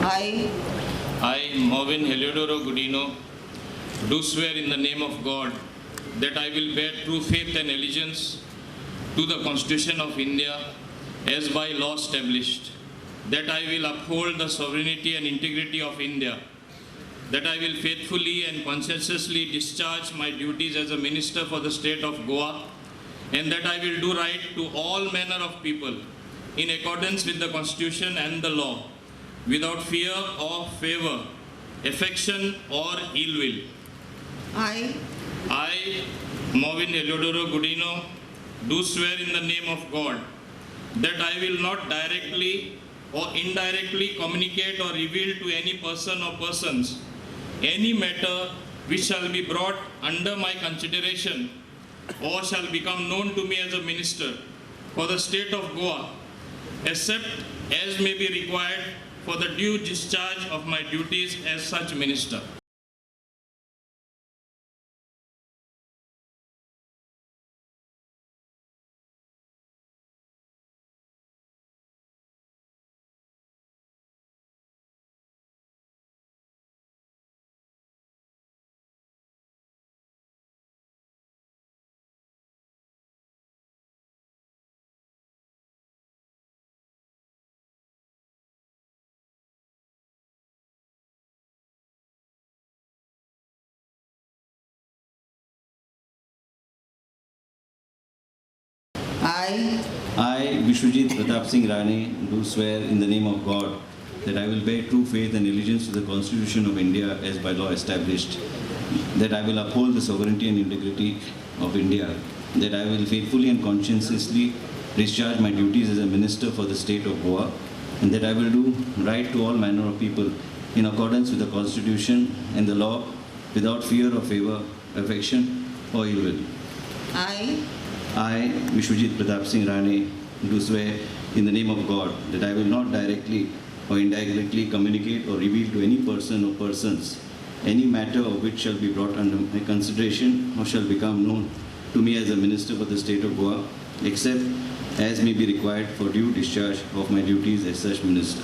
I, I, Movin Heliodoro Gudino, do swear in the name of God that I will bear true faith and allegiance to the Constitution of India as by law established, that I will uphold the sovereignty and integrity of India, that I will faithfully and conscientiously discharge my duties as a minister for the state of Goa, and that I will do right to all manner of people in accordance with the Constitution and the law, without fear or favor, affection or ill will. I, Movin Heliodoro Gudino, do swear in the name of God that I will not directly or indirectly communicate or reveal to any person or persons any matter which shall be brought under my consideration or shall become known to me as a minister for the state of Goa, except as may be required for the due discharge of my duties as such minister. I, Vishwajit Pratap Singh Rane, do swear in the name of God that I will bear true faith and allegiance to the Constitution of India as by law established, that I will uphold the sovereignty and integrity of India, that I will faithfully and conscientiously discharge my duties as a minister for the state of Goa, and that I will do right to all manner of people in accordance with the Constitution and the law, without fear or favor, affection or ill will. I, Vishwajit Pratap Singh Rane, do swear in the name of God that I will not directly or indirectly communicate or reveal to any person or persons any matter of which shall be brought under my consideration or shall become known to me as a minister for the state of Goa, except as may be required for due discharge of my duties as such minister.